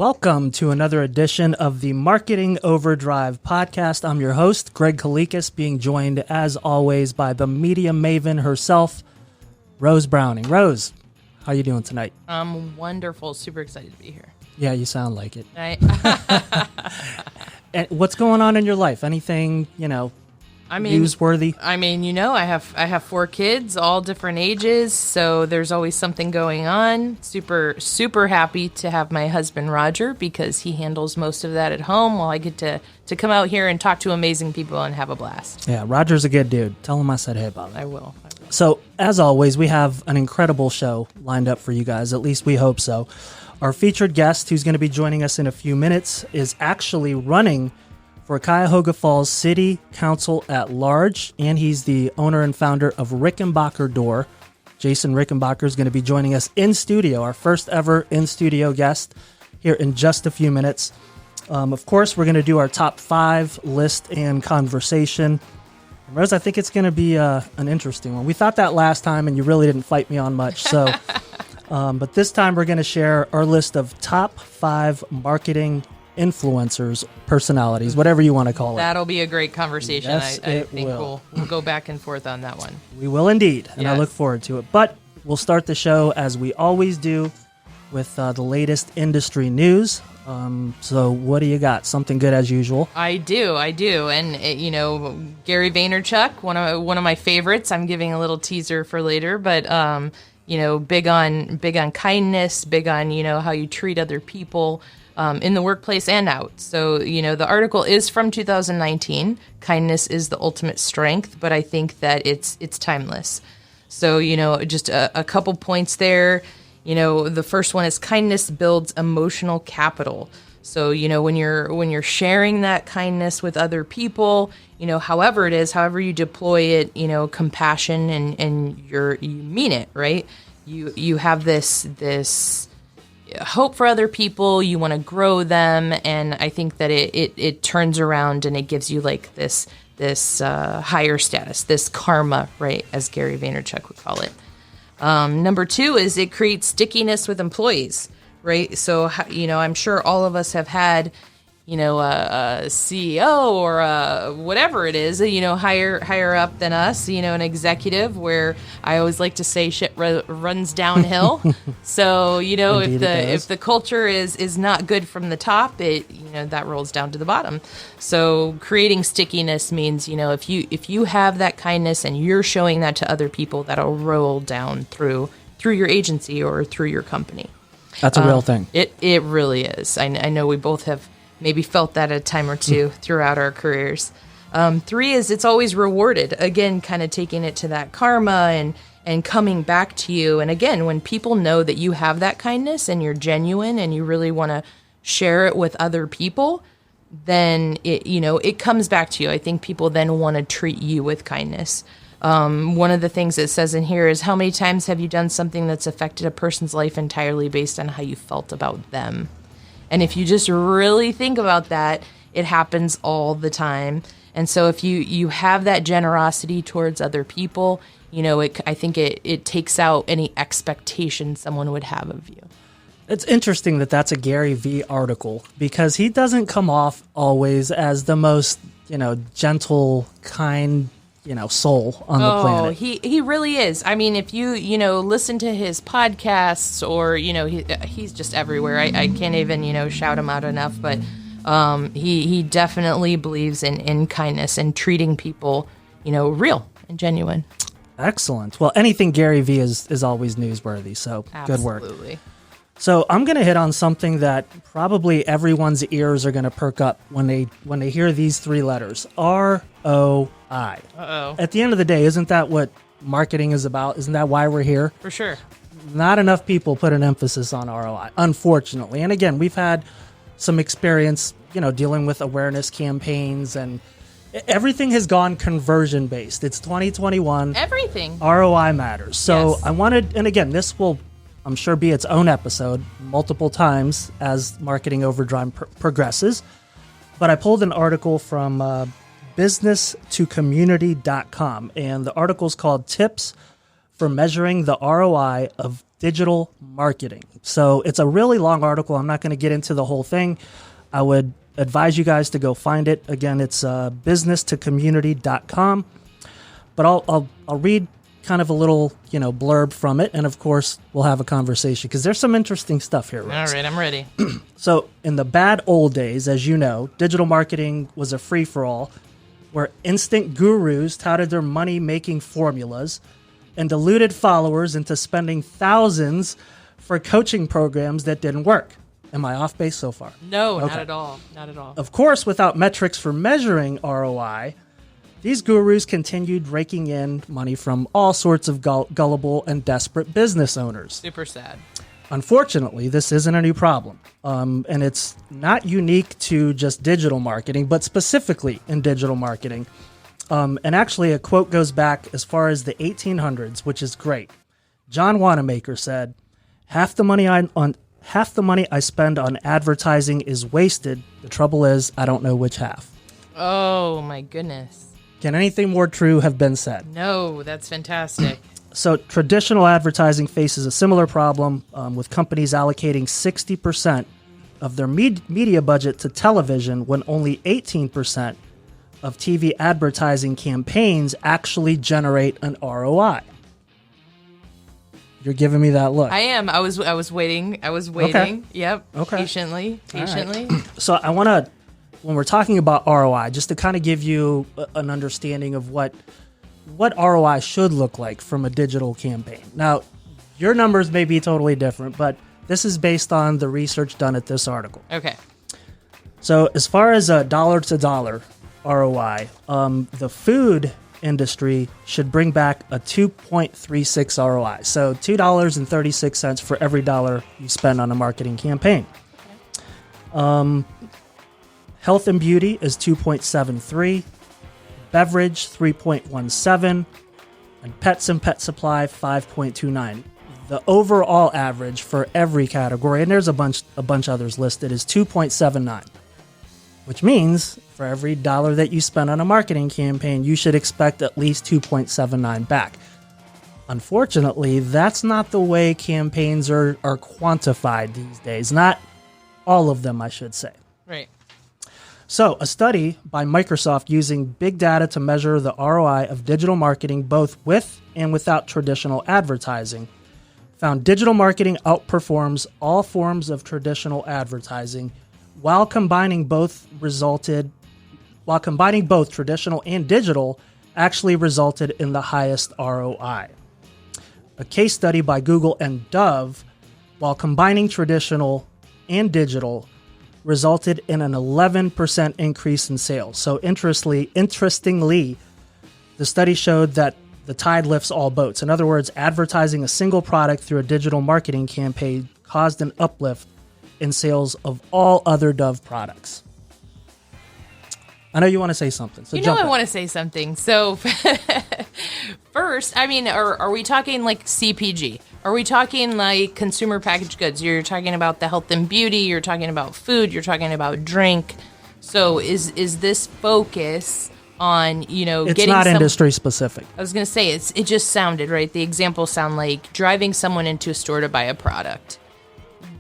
Welcome to another edition of the Marketing Overdrive podcast. I'm your host, Greg Kalikas, being joined as always by the media maven herself, Rose Browning. Rose, how you doing tonight? I'm wonderful. Super excited to be here. Yeah, you sound like it. And what's going on in your life? Anything, newsworthy? I have 4 kids, all different ages, so there's always something going on. Super, super happy to have my husband, Roger, because he handles most of that at home while I get to come out here and talk to amazing people and have a blast. Yeah, Roger's a good dude. Tell him I said hey about it. I will. So, as always, we have an incredible show lined up for you guys. At least we hope so. Our featured guest, who's going to be joining us in a few minutes, is actually running for Cuyahoga Falls City Council at large, and he's the owner and founder of Rickenbacher Door. Jason Rickenbacher is going to be joining us in studio, our first ever in-studio guest, here in just a few minutes. Of course, we're going to do our top 5 list and conversation. Rose, I think it's going to be an interesting one. We thought that last time, and you really didn't fight me on much. So, but this time we're going to share our list of top 5 marketing influencers, personalities, whatever you want to call it. That'll be a great conversation. Yes, I think we'll go back and forth on that one. We will indeed, and yes. I look forward to it. But we'll start the show as we always do with the latest industry news. So what do you got? Something good as usual? I do. And Gary Vaynerchuk, one of my favorites. I'm giving a little teaser for later, but big on kindness, big on, how you treat other people in the workplace and out. So, the article is from 2019. Kindness is the ultimate strength, but I think that it's timeless. So, just a couple points there. The first one is kindness builds emotional capital. So, when you're sharing that kindness with other people, however it is, however you deploy it, compassion and you mean it, right? You have this hope for other people, you want to grow them, and I think that it turns around and it gives you like this higher status, this karma, right, as Gary Vaynerchuk would call it. Number 2 is it creates stickiness with employees, right? So, I'm sure all of us have had, a CEO or whatever it is, higher up than us, an executive, where I always like to say shit runs downhill. So, if the culture is not good from the top, that rolls down to the bottom. So creating stickiness means, if you have that kindness and you're showing that to other people, that'll roll down through your agency or through your company. That's a real thing. It really is. I know we both have maybe felt that a time or two throughout our careers. 3 is it's always rewarded. Again, kind of taking it to that karma and coming back to you. And again, when people know that you have that kindness and you're genuine and you really want to share it with other people, then it comes back to you. I think people then want to treat you with kindness. One of the things it says in here is, how many times have you done something that's affected a person's life entirely based on how you felt about them? And if you just really think about that, it happens all the time. And so if you have that generosity towards other people, I think it takes out any expectation someone would have of you. It's interesting that that's a Gary V article, because he doesn't come off always as the most, gentle, kind, soul on the planet. Oh, he really is. I mean, if you listen to his podcasts or, he's just everywhere. I can't even, shout him out enough, but he definitely believes in kindness and treating people, real and genuine. Excellent. Well, anything Gary V is always newsworthy, so Absolutely. Good work. So I'm going to hit on something that probably everyone's ears are going to perk up when they hear these 3 letters, ROI. Uh-oh. At the end of the day, isn't that what marketing is about? Isn't that why we're here? For sure. Not enough people put an emphasis on ROI, unfortunately. And again, we've had some experience, dealing with awareness campaigns, and everything has gone conversion based. It's 2021. Everything. ROI matters. So Yes. I wanted, and again, this will, I'm sure, be its own episode multiple times as Marketing Overdrive progresses. But I pulled an article from businesstocommunity.com, and the article is called Tips for Measuring the ROI of Digital Marketing. So it's a really long article. I'm not going to get into the whole thing. I would advise you guys to go find it. Again, it's businesstocommunity.com. But I'll read kind of a little, blurb from it. And of course, we'll have a conversation because there's some interesting stuff here, Rex. All right, I'm ready. So in the bad old days, as you know, digital marketing was a free-for-all where instant gurus touted their money-making formulas and deluded followers into spending thousands for coaching programs that didn't work. Am I off base so far? No, Okay. not at all. Not at all. Of course, without metrics for measuring ROI, these gurus continued raking in money from all sorts of gullible and desperate business owners. Super sad. Unfortunately, this isn't a new problem, and it's not unique to just digital marketing, but specifically in digital marketing. And actually, a quote goes back as far as the 1800s, which is great. John Wanamaker said, half the money I spend on advertising is wasted. The trouble is, I don't know which half." Oh, my goodness. Can anything more true have been said? No, that's fantastic. So traditional advertising faces a similar problem with companies allocating 60% of their media budget to television when only 18% of TV advertising campaigns actually generate an ROI. You're giving me that look. I am. I was waiting. Okay. Yep. Okay. Patiently. Right. So I want to, when we're talking about ROI, just to kind of give you an understanding of what ROI should look like from a digital campaign. Now, your numbers may be totally different, but this is based on the research done at this article. Okay. So as far as a dollar-to-dollar ROI, the food industry should bring back a 2.36 ROI. So $2.36 for every dollar you spend on a marketing campaign. Health and beauty is 2.73. Beverage, 3.17, and pets and pet supply, 5.29. The overall average for every category, and there's a bunch others listed, is 2.79, which means for every dollar that you spend on a marketing campaign, you should expect at least 2.79 back. Unfortunately, that's not the way campaigns are quantified these days. Not all of them, I should say. Right. So, a study by Microsoft using big data to measure the ROI of digital marketing both with and without traditional advertising found digital marketing outperforms all forms of traditional advertising while combining both traditional and digital actually resulted in the highest ROI. A case study by Google and Dove, while combining traditional and digital, resulted in an 11% increase in sales. So interestingly, the study showed that the tide lifts all boats. In other words, advertising a single product through a digital marketing campaign caused an uplift in sales of all other Dove products. I know you want to say something. So I want to say something. So first, are we talking like CPG? Are we talking like consumer packaged goods? You're talking about the health and beauty. You're talking about food. You're talking about drink. So is this focus on, it's getting not industry specific. I was going to say, it just sounded, right? The examples sound like driving someone into a store to buy a product.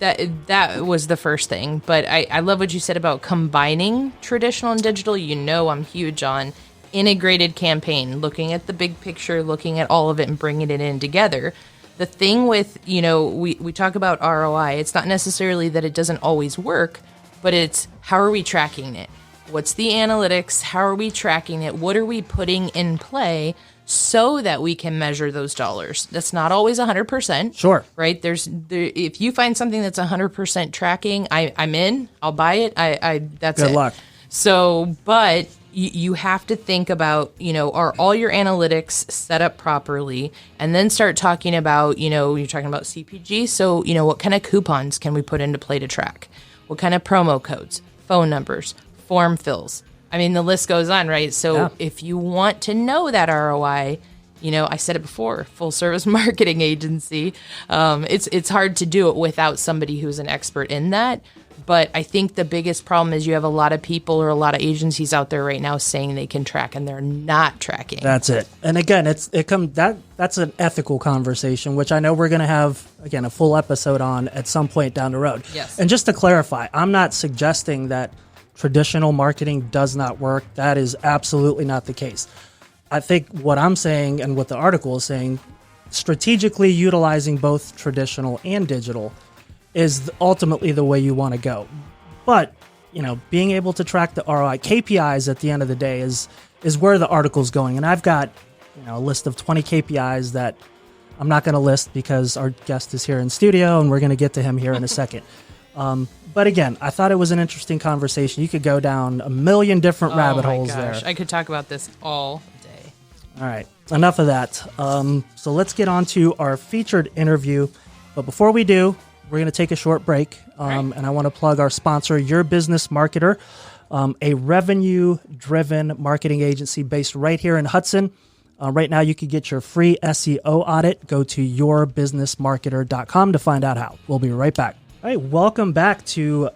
That was the first thing. But I love what you said about combining traditional and digital. I'm huge on integrated campaign, looking at the big picture, looking at all of it and bringing it in together. The thing with, we talk about ROI. It's not necessarily that it doesn't always work, but it's how are we tracking it? What's the analytics? How are we tracking it? What are we putting in play so that we can measure those dollars? That's not always 100%. Sure. Right? If you find something that's 100% tracking, I'm in. I'll buy it. That's it. Good luck. So, but you have to think about, are all your analytics set up properly? And then start talking about, you're talking about CPG. So, what kind of coupons can we put into play to track? What kind of promo codes, phone numbers, form fills? The list goes on, right? So If you want to know that ROI, I said it before, full service marketing agency, it's hard to do it without somebody who's an expert in that. But I think the biggest problem is you have a lot of people or a lot of agencies out there right now saying they can track and they're not tracking. That's it. And again, that's an ethical conversation, which I know we're going to have, again, a full episode on at some point down the road. Yes. And just to clarify, I'm not suggesting that traditional marketing does not work. That is absolutely not the case. I think what I'm saying and what the article is saying, strategically utilizing both traditional and digital is ultimately the way you want to go. But, being able to track the ROI, KPIs at the end of the day is where the article's going. And I've got, a list of 20 KPIs that I'm not going to list because our guest is here in studio and we're going to get to him here in a second. But again, I thought it was an interesting conversation. You could go down a million different rabbit holes there. I could talk about this all day. All right, enough of that. So let's get on to our featured interview. But before we do, we're going to take a short break, and I want to plug our sponsor, Your Business Marketer, a revenue-driven marketing agency based right here in Hudson. Right now, you can get your free SEO audit. Go to yourbusinessmarketer.com to find out how. We'll be right back. All right, welcome back to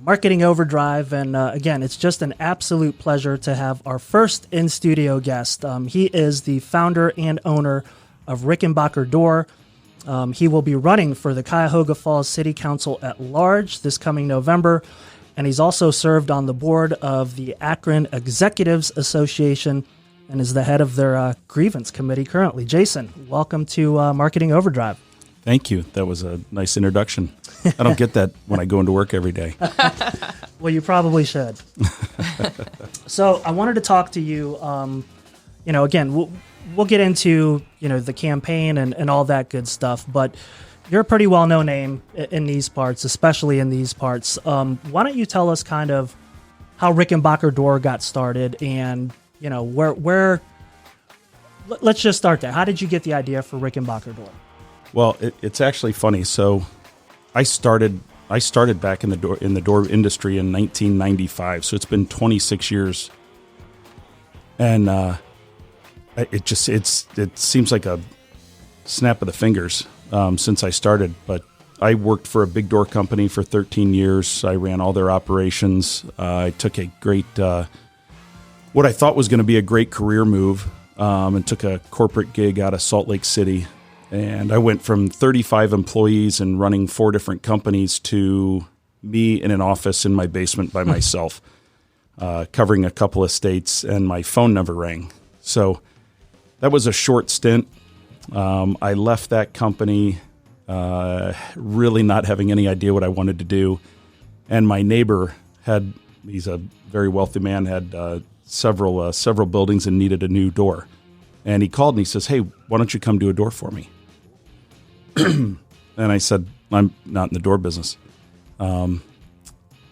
Marketing Overdrive. And again, it's just an absolute pleasure to have our first in-studio guest. He is the founder and owner of Rickenbacher Door. He will be running for the Cuyahoga Falls City Council at large this coming November, and he's also served on the board of the Akron Executives Association and is the head of their grievance committee currently. Jason, welcome to Marketing Overdrive. Thank you. That was a nice introduction. I don't get that when I go into work every day. Well, you probably should. So I wanted to talk to you, again, we'll get into, the campaign and all that good stuff, but you're a pretty well-known name in these parts, especially in these parts. Why don't you tell us kind of how Rickenbacher Door got started and, where let's just start there. How did you get the idea for Rickenbacher Door? Well, it's actually funny. So I started back in the door industry in 1995. So it's been 26 years. And, it seems like a snap of the fingers since I started, but I worked for a big door company for 13 years. I ran all their operations. I took a great, what I thought was going to be a great career move, and took a corporate gig out of Salt Lake City. And I went from 35 employees and running 4 different companies to me in an office in my basement by myself, covering a couple of states, and my phone never rang. So that was a short stint. I left that company really not having any idea what I wanted to do. And my neighbor he's a very wealthy man, had several buildings and needed a new door. And he called and he says, "Hey, why don't you come do a door for me?" And I said, "I'm not in the door business.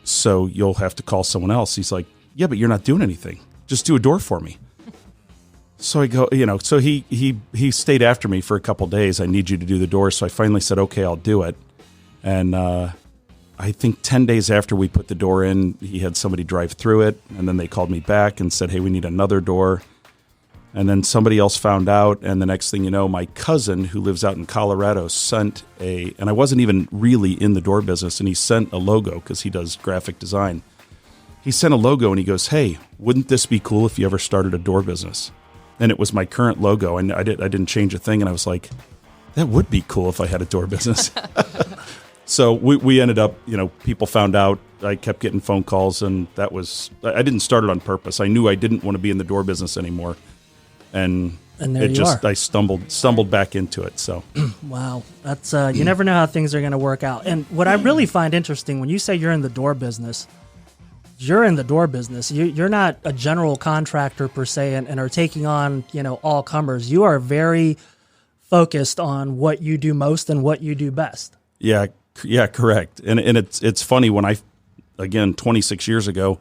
So you'll have to call someone else." He's like, "Yeah, but you're not doing anything. Just do a door for me." So I go, so he stayed after me for a couple days. "I need you to do the door." So I finally said, "Okay, I'll do it." And I think 10 days after we put the door in, he had somebody drive through it. And then they called me back and said, "Hey, we need another door." And then somebody else found out. And the next thing you know, my cousin who lives out in Colorado sent and I wasn't even really in the door business, and he sent a logo because he does graphic design. He sent a logo and he goes, "Hey, wouldn't this be cool if you ever started a door business?" And it was my current logo, and I didn't change a thing. And I was like, that would be cool if I had a door business. So we ended up, people found out. I kept getting phone calls, and I didn't start it on purpose. I knew I didn't want to be in the door business anymore. And there I stumbled back into it. So, wow, that's you never know how things are going to work out. And what I really find interesting when you say you're in the door business, you're in the door business. You're not a general contractor per se, and are taking on all comers. You are very focused on what you do most and what you do best. Yeah, correct. And it's funny when 26 years ago,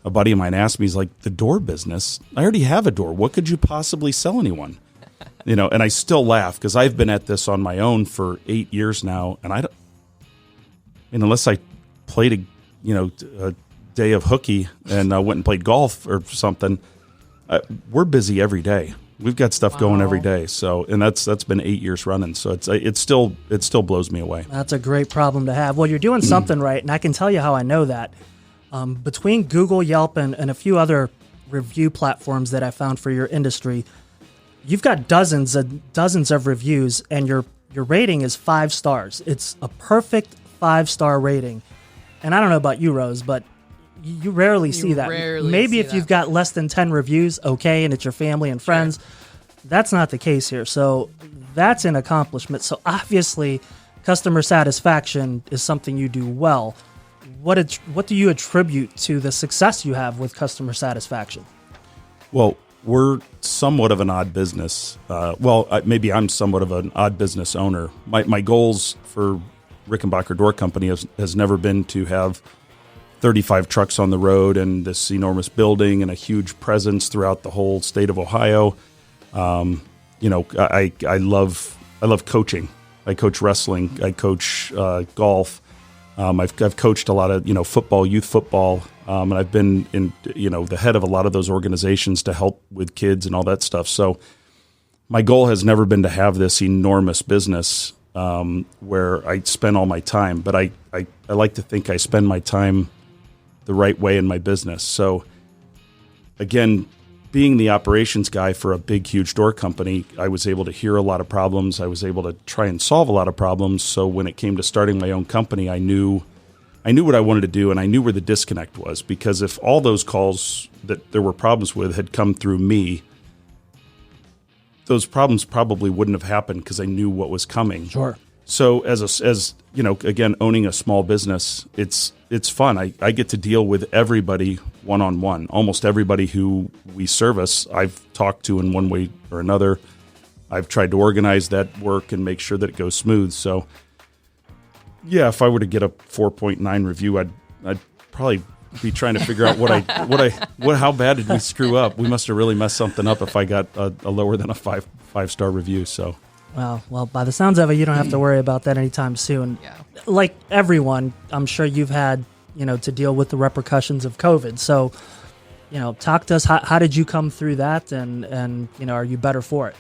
a buddy of mine asked me, he's like, "The door business? I already have a door. What could you possibly sell anyone?" And I still laugh because I've been at this on my own for 8 years now, and unless I played a day of hooky and went and played golf or something, we're busy every day. We've got stuff going every day. So, and that's been 8 years running. So it still blows me away. That's a great problem to have. Well, you're doing something right, and I can tell you how I know that. Between Google, Yelp, and a few other review platforms that I found for your industry, you've got dozens of reviews, and your rating is 5 stars. It's a perfect 5-star rating. And I don't know about you, Rose, but you rarely see that. Maybe if you've got less than 10 reviews, okay, and it's your family and friends. That's not the case here. So that's an accomplishment. So obviously, customer satisfaction is something you do well. What do you attribute to the success you have with customer satisfaction? Well, we're somewhat of an odd business. Maybe I'm somewhat of an odd business owner. My goals for Rickenbacher Door Company has never been to have 35 trucks on the road and this enormous building and a huge presence throughout the whole state of Ohio. I love coaching. I coach wrestling. I coach golf. I've coached a lot of football, youth football, and I've been in the head of a lot of those organizations to help with kids and all that stuff. So my goal has never been to have this enormous business where I spend all my time, but I like to think I spend my time the right way in my business. So again, being the operations guy for a big, huge door company, I was able to hear a lot of problems. I was able to try and solve a lot of problems. So when it came to starting my own company, I knew what I wanted to do, and I knew where the disconnect was, because if all those calls that there were problems with had come through me, those problems probably wouldn't have happened because I knew what was coming. Sure. So again, owning a small business, it's fun. I get to deal with everybody one-on-one. Almost everybody who we service, I've talked to in one way or another. I've tried to organize that work and make sure that it goes smooth. So, yeah, if I were to get a 4.9 review, I'd probably be trying to figure out how bad did we screw up? We must have really messed something up if I got a lower than a 5-star review. So. Well, by the sounds of it, you don't have to worry about that anytime soon. Yeah. Like everyone, I'm sure you've had, to deal with the repercussions of COVID. So, talk to us. How did you come through that, and are you better for it?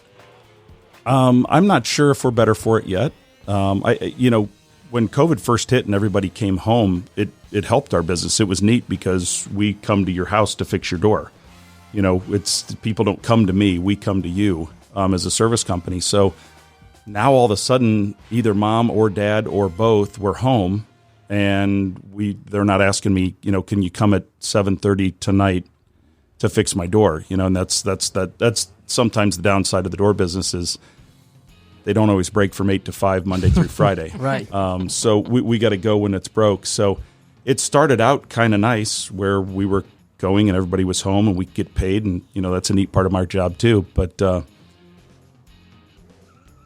I'm not sure if we're better for it yet. When COVID first hit and everybody came home, it helped our business. It was neat because we come to your house to fix your door. It's people don't come to me, we come to you as a service company. So now all of a sudden, either mom or dad or both were home, and they're not asking me, can you come at 7:30 tonight to fix my door? And that's sometimes the downside of the door business is they don't always break from 8 to 5 Monday through Friday. Right. So we got to go when it's broke. So it started out kind of nice where we were going and everybody was home and we get paid, and that's a neat part of my job too. But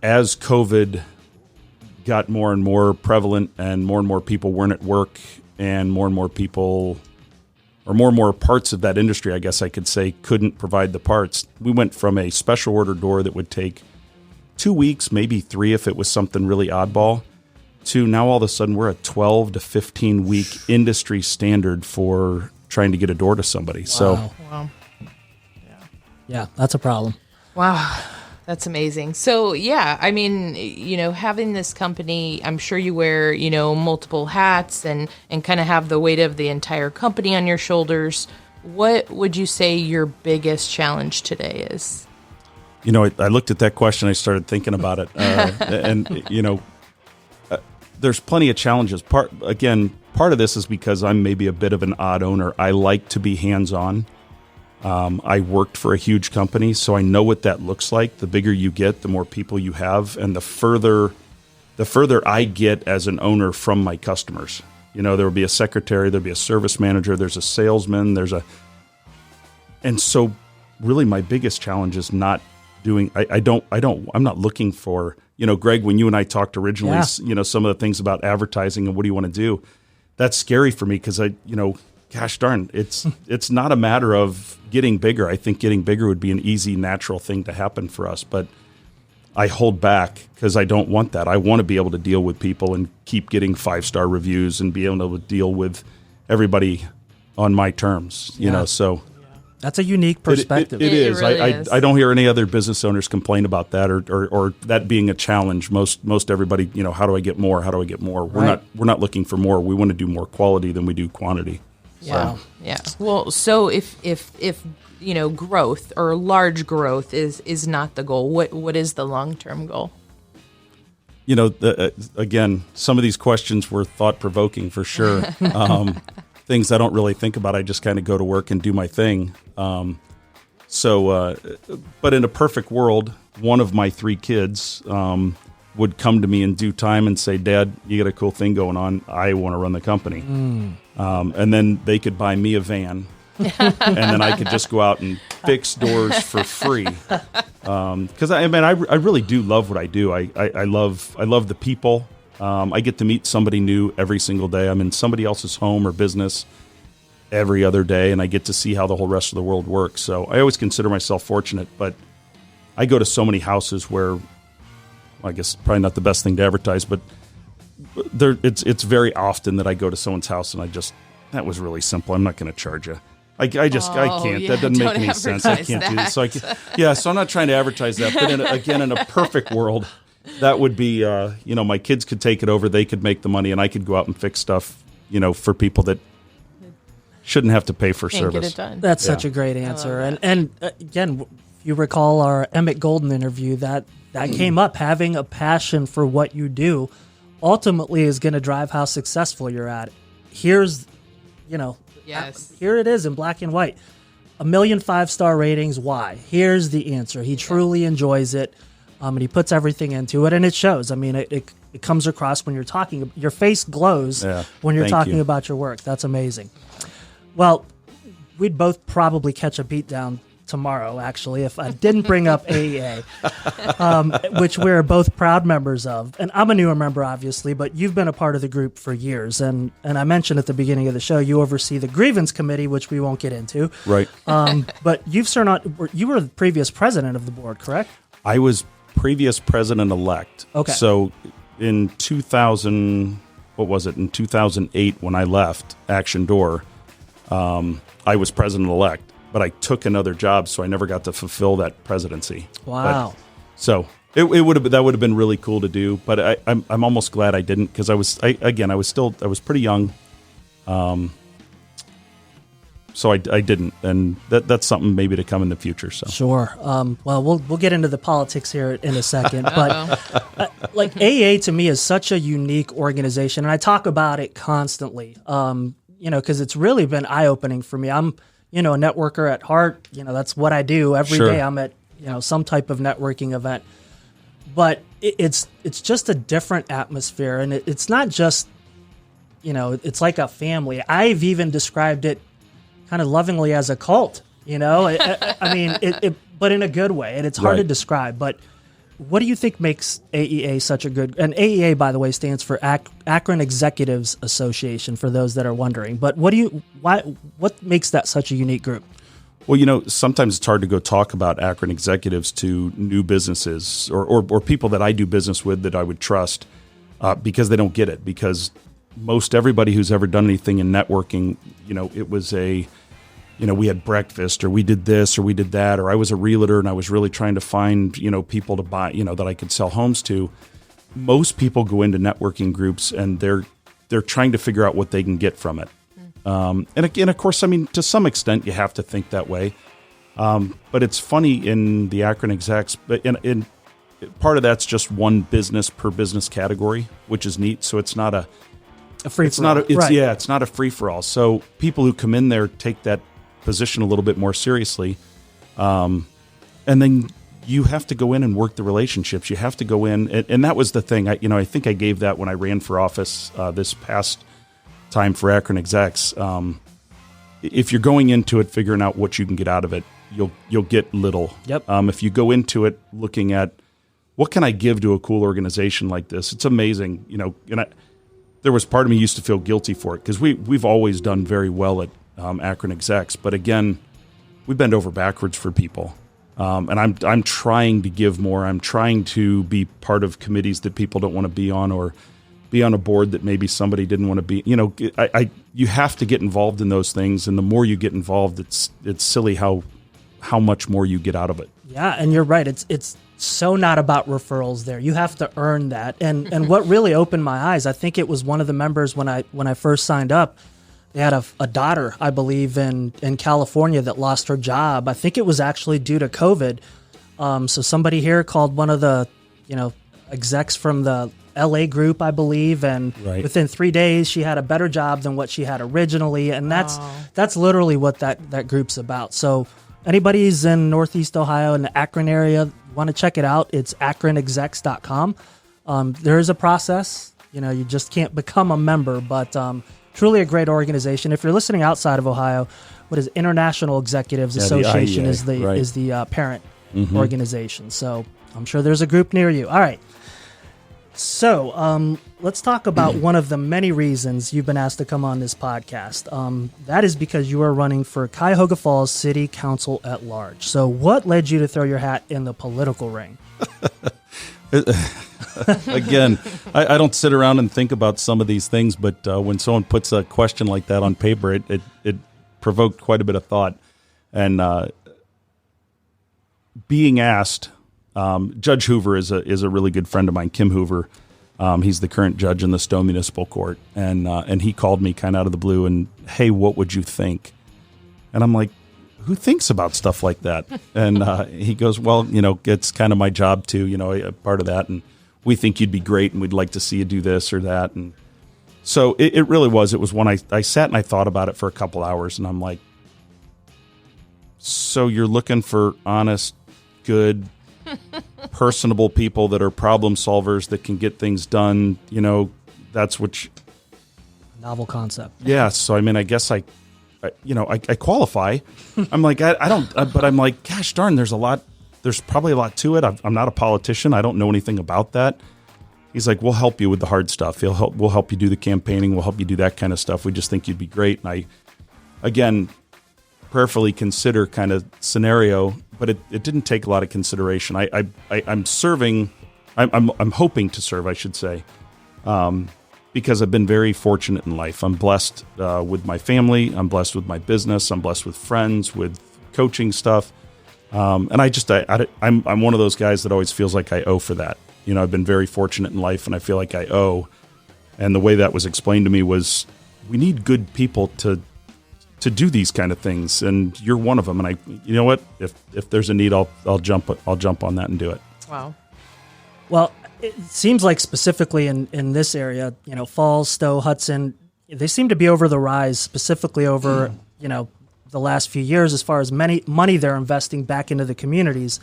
as COVID got more and more prevalent and more people weren't at work, and more people, or more parts of that industry, I guess I could say, couldn't provide the parts, we went from a special order door that would take 2 weeks, maybe 3 if it was something really oddball, to now all of a sudden we're a 12 to 15 week industry standard for trying to get a door to somebody. Wow. So, yeah, that's a problem. Wow. That's amazing. So, yeah, I mean, having this company, I'm sure you wear, multiple hats and kind of have the weight of the entire company on your shoulders. What would you say your biggest challenge today is? I looked at that question. I started thinking about it. There's plenty of challenges. Part of this is because I'm maybe a bit of an odd owner. I like to be hands-on. I worked for a huge company, so I know what that looks like. The bigger you get, the more people you have, and the further I get as an owner from my customers. There will be a secretary, there'll be a service manager, there's a salesman, and so really my biggest challenge is not doing. I'm not looking for. Greg, when you and I talked originally, some of the things about advertising and what do you want to do, that's scary for me because gosh darn, it's not a matter of getting bigger. I think getting bigger would be an easy, natural thing to happen for us, but I hold back because I don't want that. I want to be able to deal with people and keep getting 5-star reviews and be able to deal with everybody on my terms, so. That's a unique perspective. It is. really is. I don't hear any other business owners complain about that or that being a challenge. Most everybody, how do I get more? How do I get more? We're not looking for more. We want to do more quality than we do quantity. Yeah. So. Yeah. Well, so if growth or large growth is not the goal, what is the long-term goal? Again, some of these questions were thought-provoking for sure. Things I don't really think about. I just kind of go to work and do my thing. But in a perfect world, one of my 3 kids would come to me in due time and say, "Dad, you got a cool thing going on. I want to run the company." And then they could buy me a van, and then I could just go out and fix doors for free. Because I really do love what I do. I love the people. I get to meet somebody new every single day. I'm in somebody else's home or business every other day, and I get to see how the whole rest of the world works. So I always consider myself fortunate, but I go to so many houses where, I guess probably not the best thing to advertise, but it's very often that I go to someone's house and that was really simple. I'm not going to charge you. I can't. Yeah, that doesn't make any sense. I can't do this. So I'm not trying to advertise that. But in a perfect world, that would be, my kids could take it over. They could make the money, and I could go out and fix stuff, for people that shouldn't have to pay for Can't service. Get it done. That's such a great answer. And again, if you recall our Emmett Golden interview, that came up. Having a passion for what you do ultimately is going to drive how successful you're at. Here's, Yes. Here it is in black and white. 1 million 5-star ratings. Why? Here's the answer. He truly enjoys it, and he puts everything into it, and it shows. I mean, it comes across when you're talking. Your face glows when you're talking about your work. That's amazing. Well, we'd both probably catch a beat down tomorrow, actually, if I didn't bring up AEA, which we're both proud members of. And I'm a newer member, obviously, but you've been a part of the group for years. And I mentioned at the beginning of the show, you oversee the grievance committee, which we won't get into. Right. But you were the previous president of the board, correct? I was previous president-elect. Okay. So in 2008, when I left Action Door, I was president-elect. But I took another job, so I never got to fulfill that presidency. Wow! So it would have been really cool to do, but I'm almost glad I didn't, because I was pretty young, so I didn't, and that's something maybe to come in the future. So sure. Well, we'll get into the politics here in a second, but like AA to me is such a unique organization, and I talk about it constantly. Because it's really been eye-opening for me. I'm a networker at heart. That's what I do every day. I'm at, some type of networking event. But it's just a different atmosphere. And it's not just, it's like a family. I've even described it kind of lovingly as a cult, I mean, but in a good way. And it's hard to describe. But what do you think makes AEA such a good... And AEA, by the way, stands for Akron Executives Association, for those that are wondering. But what makes that such a unique group? Well, sometimes it's hard to go talk about Akron executives to new businesses or people that I do business with that I would trust because they don't get it. Because most everybody who's ever done anything in networking, it was we had breakfast, or we did this, or we did that, or I was a realtor and I was really trying to find, people to buy, that I could sell homes to. Most people go into networking groups and they're trying to figure out what they can get from it. And again, of course, I mean, to some extent you have to think that way. But it's funny in the Akron execs, but in part of that's just one business per business category, which is neat. So it's not a free. It's not a free for all. So people who come in there take that position a little bit more seriously, and then you have to go in and work the relationships. You have to go in, and that was the thing. I think I gave that when I ran for office this past time for Akron execs. If you're going into it figuring out what you can get out of it, you'll get little. Yep. If you go into it looking at what can I give to a cool organization like this, it's amazing. And there was part of me used to feel guilty for it because we've always done very well at Akron execs, but again, we bend over backwards for people, and I'm trying to give more. I'm trying to be part of committees that people don't want to be on, or be on a board that maybe somebody didn't want to be. You have to get involved in those things, and the more you get involved, it's silly how much more you get out of it. Yeah, and you're right. It's so not about referrals there. You have to earn that. And what really opened my eyes, I think it was one of the members when I first signed up. They had a daughter, I believe, in California that lost her job. I think it was actually due to COVID. So somebody here called one of the execs from the LA group, I believe, and within 3 days she had a better job than what she had originally, and that's literally what that group's about. So anybody who's in Northeast Ohio in the Akron area, want to check it out, it's akronexecs.com. There is a process. You just can't become a member, but truly a great organization. If you're listening outside of Ohio, what is International Executives Association is the parent organization. So I'm sure there's a group near you. All right. So let's talk about one of the many reasons you've been asked to come on this podcast. That is because you are running for Cuyahoga Falls City Council at large. So what led you to throw your hat in the political ring? Again, I don't sit around and think about some of these things, but when someone puts a question like that on paper, it provoked quite a bit of thought. And being asked... Judge Hoover is a really good friend of mine, Kim Hoover. He's the current judge in the Stowe Municipal Court, and he called me kind of out of the blue and, hey, what would you think? And I'm like, who thinks about stuff like that? And he goes, well, it's kind of my job too, a part of that, and we think you'd be great, and we'd like to see you do this or that. And so it really was. It was when I sat and I thought about it for a couple hours, and I'm like, so you're looking for honest, good, personable people that are problem solvers that can get things done. That's what novel concept. Yeah. So, I guess I qualify. I'm like, I don't, but I'm like, gosh darn, there's probably a lot to it. I'm not a politician. I don't know anything about that. He's like, we'll help you with the hard stuff. We'll help you do the campaigning. We'll help you do that kind of stuff. We just think you'd be great. And I, again, prayerfully consider kind of scenario, but it didn't take a lot of consideration. I'm serving, I'm hoping to serve, I should say, because I've been very fortunate in life. I'm blessed with my family. I'm blessed with my business. I'm blessed with friends, with coaching stuff. And I'm one of those guys that always feels like I owe for that. I've been very fortunate in life, and I feel like I owe. And the way that was explained to me was, we need good people to do these kind of things, and you're one of them. And you know what? If there's a need, I'll jump on that and do it. Wow. Well, it seems like specifically in this area, Falls, Stowe, Hudson, they seem to be over the rise, specifically over the last few years as far as money they're investing back into the communities.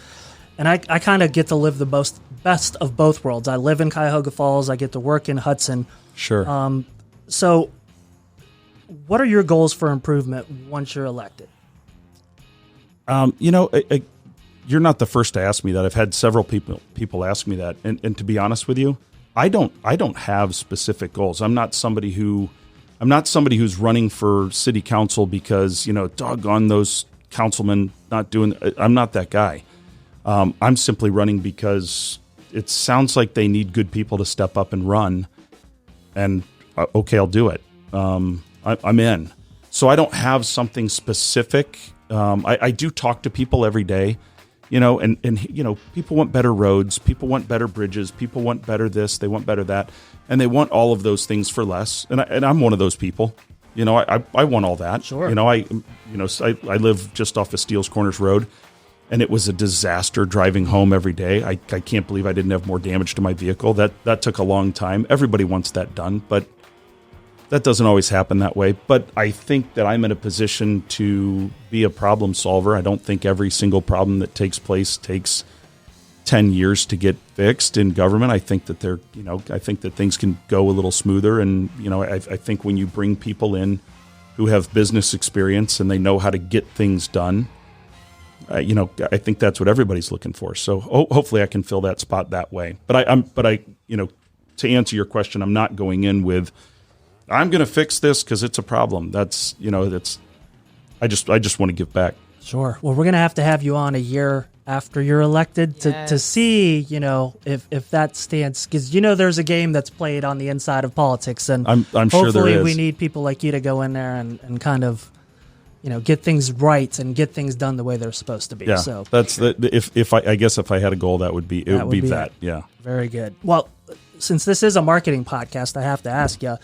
And I kind of get to live the best of both worlds. I live in Cuyahoga Falls. I get to work in Hudson. Sure. So what are your goals for improvement once you're elected? You're not the first to ask me that. I've had several people ask me that. And to be honest with you, I don't have specific goals. I'm not somebody who's running for city council because, doggone those councilmen not doing, I'm not that guy. I'm simply running because it sounds like they need good people to step up and run, and okay, I'll do it. I'm in. So I don't have something specific. I do talk to people every day, and people want better roads, people want better bridges, people want better this, they want better that, and they want all of those things for less. And I'm one of those people. I want all that. Sure. I live just off of Steele's Corners Road, and it was a disaster driving home every day. I can't believe I didn't have more damage to my vehicle. That took a long time. Everybody wants that done, but that doesn't always happen that way. But I think that I'm in a position to be a problem solver. I don't think every single problem that takes place takes 10 years to get fixed in government. I think that I think that things can go a little smoother. And, I think when you bring people in who have business experience and they know how to get things done, I think that's what everybody's looking for. So hopefully I can fill that spot that way. But to answer your question, I'm not going in with, I'm going to fix this because it's a problem. I just want to give back. Sure. Well, we're going to have you on a year after you're elected to Yes. see, if that stands, because there's a game that's played on the inside of politics, and I'm sure there hopefully is. we need people like you to go in there and kind of, get things right and get things done the way they're supposed to be. Yeah, So that's if I guess if I had a goal, that would be it. Would be that. Yeah. very good. Well, since this is a marketing podcast, I have to ask you,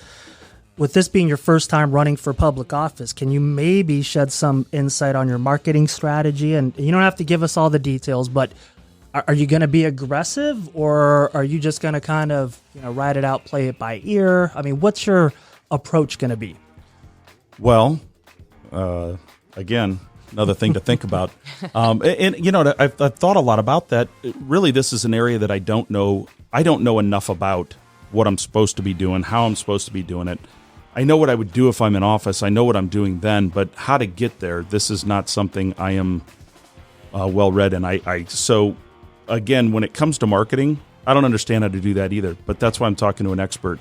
with this being your first time running for public office, can you maybe shed some insight on your marketing strategy? And you don't have to give us all the details, but are you going to be aggressive, or are you just going to kind of ride it out, play it by ear? I mean, what's your approach going to be? Well, again, another thing to think about. And I've thought a lot about that. Really, this is an area that I don't know. I don't know enough about what I'm supposed to be doing, how I'm supposed to be doing it. I know what I would do if I'm in office. I know what I'm doing then, but how to get there, this is not something I am well read in. So again, when it comes to marketing, I don't understand how to do that either. But that's why I'm talking to an expert.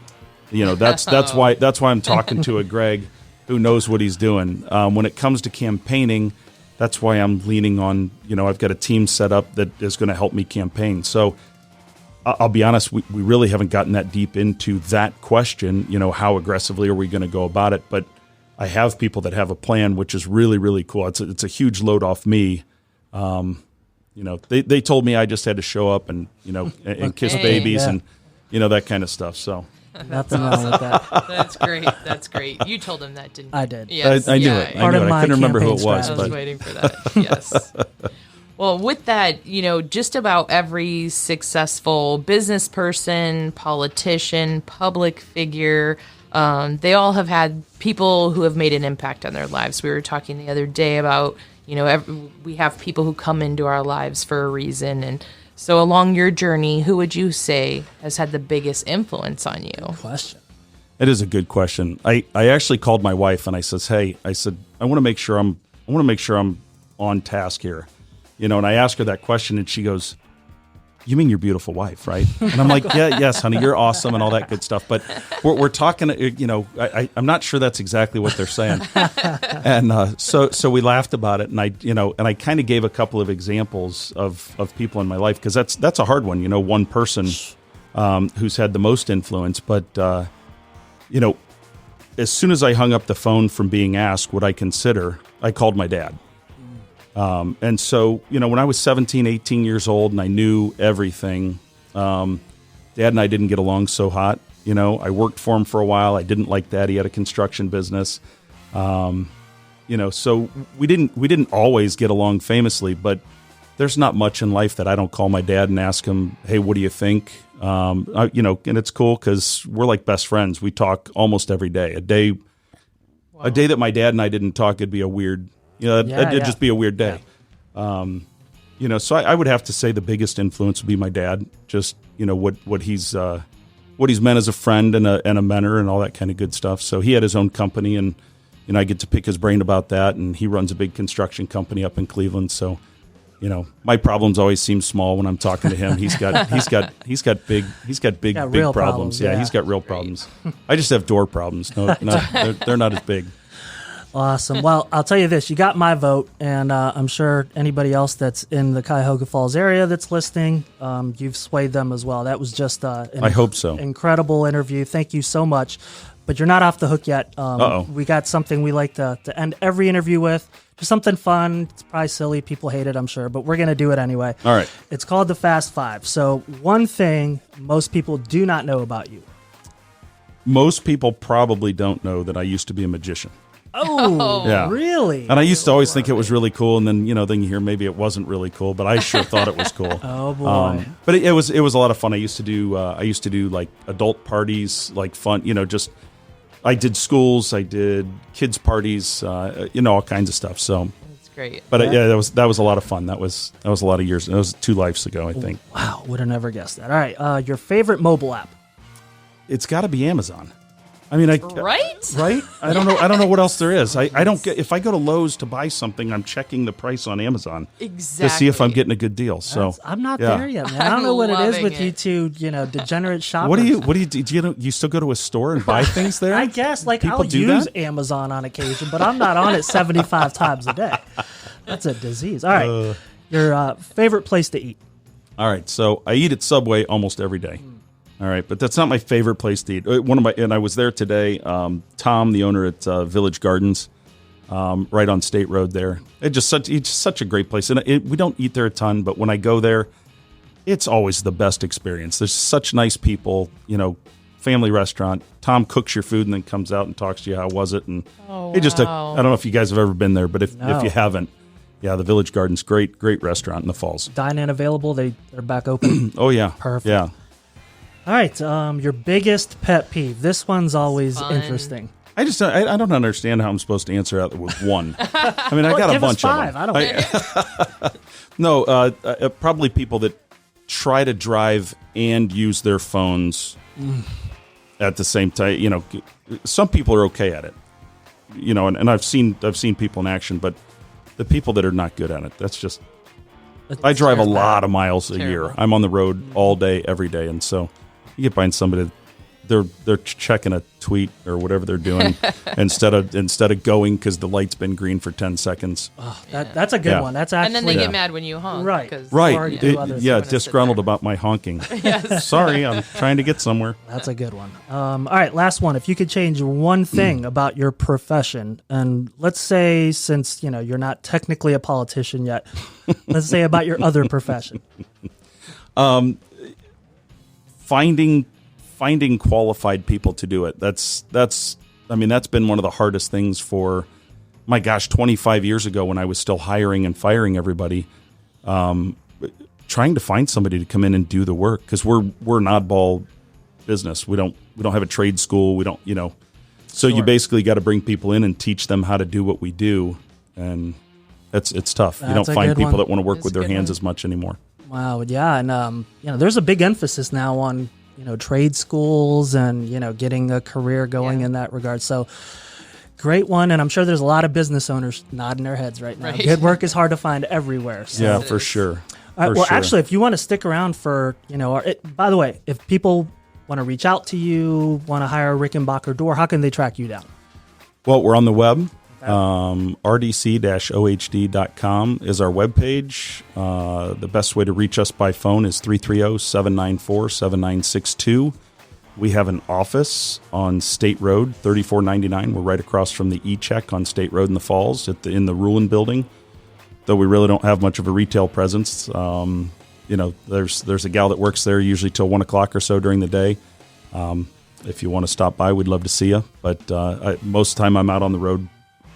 That's why I'm talking to a Greg who knows what he's doing. When it comes to campaigning, that's why I'm leaning on, I've got a team set up that is going to help me campaign. So I'll be honest, we really haven't gotten that deep into that question, how aggressively are we going to go about it? But I have people that have a plan, which is really, really cool. It's a huge load off me. They told me I just had to show up and, and kiss babies and, that kind of stuff. So Nothing wrong with that. That's great. That's great. You told him that, didn't you? I did. Yes. I knew it. Part of my I couldn't remember who it campaign was. I was But waiting for that. Yes. Well, with that, just about every successful business person, politician, public figure, they all have had people who have made an impact on their lives. We were talking the other day about, we have people who come into our lives for a reason. And so along your journey, who would you say has had the biggest influence on you? Question. it is a good question. I actually called my wife and I said, I want to make sure I'm on task here. And I asked her that question and she goes, "You mean your beautiful wife, right?" And I'm like, "Yeah, yes, honey, you're awesome," and all that good stuff. But we're talking, I'm not sure that's exactly what they're saying. And so we laughed about it, and I kind of gave a couple of examples of people in my life, because that's a hard one. One person who's had the most influence. But as soon as I hung up the phone from being asked what I consider, I called my dad. And so, when I was 17, 18 years old and I knew everything, Dad and I didn't get along so hot. I worked for him for a while. I didn't like that. He had a construction business. So we didn't always get along famously, but there's not much in life that I don't call my dad and ask him, "Hey, what do you think?" And it's cool because we're like best friends. We talk almost every day. A day that my dad and I didn't talk, it'd be a weird. It'd just be a weird day. Yeah. So I would have to say the biggest influence would be my dad. Just, what he's meant as a friend and a mentor and all that kind of good stuff. So he had his own company, and I get to pick his brain about that. And he runs a big construction company up in Cleveland. So, my problems always seem small when I'm talking to him. He's got big problems. Yeah, he's got real problems. I just have door problems. No, they're not as big. Awesome. Well, I'll tell you this. You got my vote, and I'm sure anybody else that's in the Cuyahoga Falls area that's listening, you've swayed them as well. That was just I hope so. Incredible interview. Thank you so much. But you're not off the hook yet. We got something we like to end every interview with. Just something fun. It's probably silly. People hate it, I'm sure, but we're going to do it anyway. All right. It's called the Fast Five. So one thing most people do not know about you. Most people probably don't know that I used to be a magician. Oh, yeah. Really? And I used to always think it was really cool, and then then you hear maybe it wasn't really cool, but I sure thought it was cool. Oh boy! But it was a lot of fun. I used to do like adult parties, like fun. I did schools, I did kids parties, all kinds of stuff. So That's great. But that was a lot of fun. That was a lot of years. That was 2 lives ago, I think. Wow, would have never guessed that. All right, your favorite mobile app? It's got to be Amazon. I mean, Right? I don't know what else there is. I don't get, if I go to Lowe's to buy something, I'm checking the price on Amazon Exactly. to see if I'm getting a good deal. So I'm not there yet, man. I don't know what it is Loving with you it. two, degenerate shoppers. what do you do? You still go to a store and buy things there? I guess, People I'll do use that? Amazon on occasion, but I'm not on it 75 times a day. That's a disease. All right. Your favorite place to eat? All right, so I eat at Subway almost every day. All right, but that's not my favorite place to eat. And I was there today. Tom, the owner at Village Gardens, right on State Road there. It's such a great place. And we don't eat there a ton, but when I go there, it's always the best experience. There's such nice people, family restaurant. Tom cooks your food and then comes out and talks to you. How was it? And I don't know if you guys have ever been there, but if you haven't, yeah, the Village Gardens, great Restaurant in the Falls. Dine-in available? They're back open? Oh, yeah. Perfect. Yeah. All right, your biggest pet peeve. This one's always interesting. I don't understand how I'm supposed to answer that with one. I mean, I got a bunch of them. I don't know. No, probably people that try to drive and use their phones at the same time. Some people are okay at it. And I've seen people in action, but the people that are not good at it, that's just. I drive a lot of miles a year. I'm on the road all day, every day, and so you get behind somebody. They're checking a tweet or whatever they're doing instead of going because the light's been green for 10 seconds. Oh, that's a good one. That's actually, and then they get mad when you honk. Right. Disgruntled about my honking. Yes. Sorry, I'm trying to get somewhere. That's a good one. All right, last one. If you could change one thing about your profession, and let's say since you're not technically a politician yet, let's say about your other profession. Finding qualified people to do it. That's been one of the hardest things for, 25 years ago when I was still hiring and firing everybody, trying to find somebody to come in and do the work, because we're an oddball business. We don't have a trade school. We don't, so Sure. You basically got to bring people in and teach them how to do what we do. And it's tough. You don't find people that want to work with their hands as much anymore. Wow. Yeah. And, there's a big emphasis now on, trade schools and, getting a career going in that regard. So great one. And I'm sure there's a lot of business owners nodding their heads right now. Right. Good work is hard to find everywhere. So. Yeah, for sure. Actually, if you want to stick around for, by the way, if people want to reach out to you, want to hire a Rickenbacher Door, how can they track you down? Well, we're on the web. rdc-ohd.com is our webpage. The best way to reach us by phone is 330-794-7962. We have an office on State Road, 3499. We're right across from the E-Check on State Road in the Falls in the Ruin building. Though we really don't have much of a retail presence. There's a gal that works there usually till 1 o'clock or so during the day. If you want to stop by, we'd love to see you. But most of the time I'm out on the road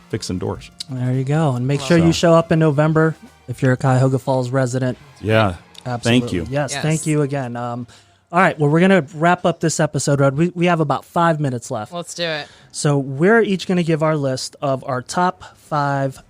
fixing doors. There you go. And make sure you show up in November if you're a Cuyahoga Falls resident. Yeah. Absolutely. Thank you. Yes, thank you again. All right. Well, we're going to wrap up this episode, Rod. We have about 5 minutes left. Let's do it. So we're each going to give our list of our top 5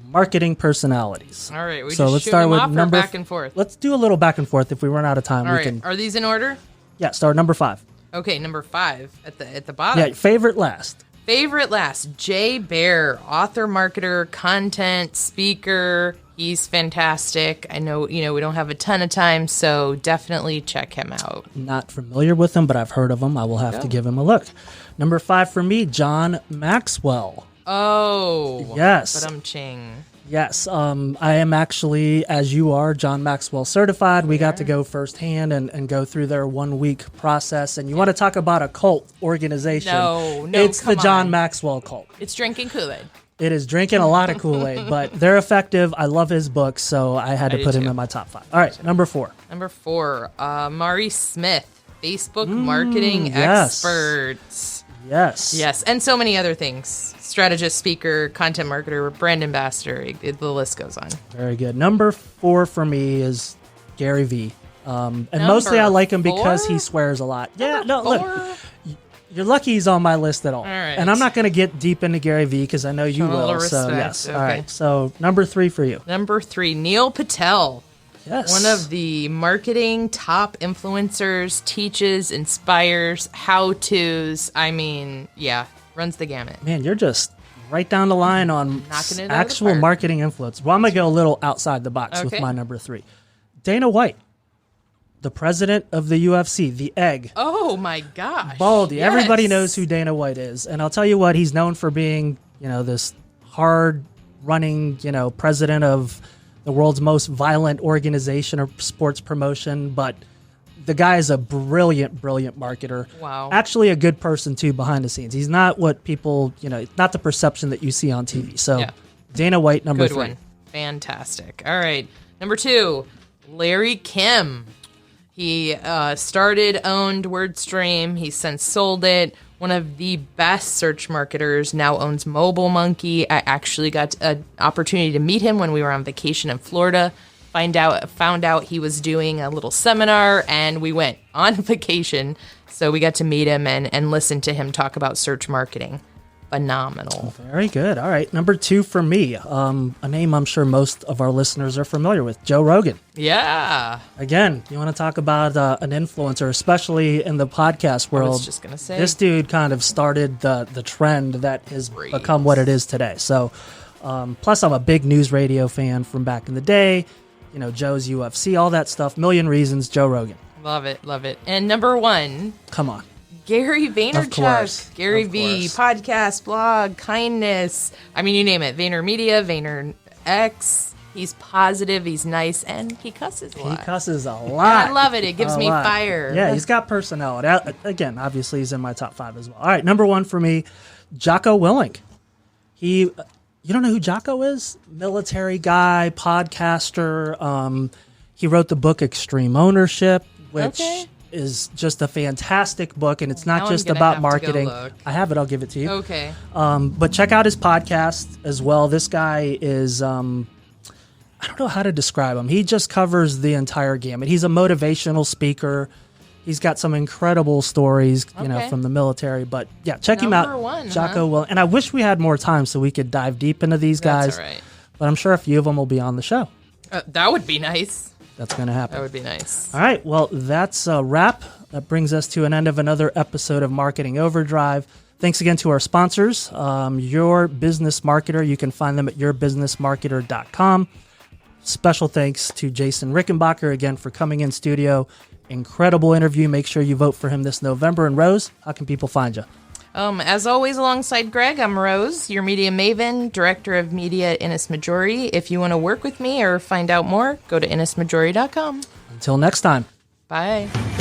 marketing personalities. All right. Let's start with number back and forth. Let's do a little back and forth. If we run out of time, All we right. can. Are these in order? Yeah. Start number 5. Okay, number 5 at the bottom. Yeah. Favorite last. Favorite last, Jay Baer, author, marketer, content, speaker. He's fantastic. I know, we don't have a ton of time, so definitely check him out. Not familiar with him, but I've heard of him. I will have to give him a look. Number 5 for me, John Maxwell. Oh. Yes. But I'm ching. Yes, I am actually, as you are, John Maxwell certified. We got to go firsthand and go through their 1 week process. And you want to talk about a cult organization? No, it's the John on. Maxwell cult. It's drinking Kool-Aid. It is drinking a lot of Kool-Aid, but they're effective. I love his books, so I had to put him in my top 5. All right, number 4. Number 4, Mari Smith, Facebook marketing expert. Yes, and so many other things. Strategist, speaker, content marketer, brand ambassador. The list goes on. Very good. Number 4 for me is Gary V. And mostly I like him because he swears a lot. Look, you're lucky he's on my list at all. Right. And I'm not going to get deep into Gary V because I know you will. So, yes. Okay. All right. So, number 3 for you. Number 3, Neil Patel. Yes. One of the marketing top influencers, teaches, inspires, how-tos. Runs the gamut. Man, you're just right down the line on actual marketing influence. Well, I'm going to go a little outside the box with my number 3. Dana White, the president of the UFC, the Egg. Oh, my gosh. Baldy. Yes. Everybody knows who Dana White is. And I'll tell you what, he's known for being, this hard-running, president of the world's most violent organization of sports promotion, but the guy is a brilliant marketer. Wow. Actually a good person too behind the scenes. He's not what people, not the perception that you see on TV. So Yeah. Dana White, number Good 3. one. Fantastic. All right. Number 2, Larry Kim. He started, owned WordStream. He's since sold it. One of the best search marketers, now owns Mobile Monkey. I actually got an opportunity to meet him when we were on vacation in Florida. Found out he was doing a little seminar, and we went on vacation. So we got to meet him and listen to him talk about search marketing. Phenomenal. Very good. All right. Number 2 for me, a name I'm sure most of our listeners are familiar with, Joe Rogan. Yeah. Again, you want to talk about an influencer, especially in the podcast world. I was just going to say. This dude kind of started the trend that has become what it is today. So, plus I'm a big news radio fan from back in the day. Joe's UFC, all that stuff. Million reasons, Joe Rogan. Love it. Love it. And number 1. Come on. Gary Of Vaynerchuk, course. Gary Of V, course. podcast, blog, kindness. I mean, you name it. VaynerMedia, VaynerX. He's positive, he's nice, and he cusses a lot. He cusses a And lot. I love it. It gives A me lot. fire. Yeah, he's got personality. Again, obviously, he's in my top 5 as well. All right, number 1 for me, Jocko Willink. You don't know who Jocko is? Military guy, podcaster. He wrote the book Extreme Ownership, which is just a fantastic book, and it's not Now I'm just gonna about have to go marketing. look. I have it. I'll give it to you. Okay. But check out his podcast as well. This guy is, I don't know how to describe him. He just covers the entire gamut. He's a motivational speaker. He's got some incredible stories, Okay. from the military. But yeah, check him Number out. 1, Jocko Will. And I wish we had more time so we could dive deep into these guys. That's all right. But I'm sure a few of them will be on the show. That would be nice. That's going to happen. That would be nice. All right. Well, that's a wrap. That brings us to an end of another episode of Marketing Overdrive. Thanks again to our sponsors, Your Business Marketer. You can find them at yourbusinessmarketer.com. Special thanks to Jason Rickenbacher again for coming in studio. Incredible interview. Make sure you vote for him this November. And Rose, how can people find you? As always, alongside Greg, I'm Rose, your media maven, director of media at Innis Majority. If you want to work with me or find out more, go to innismajority.com. Until next time. Bye.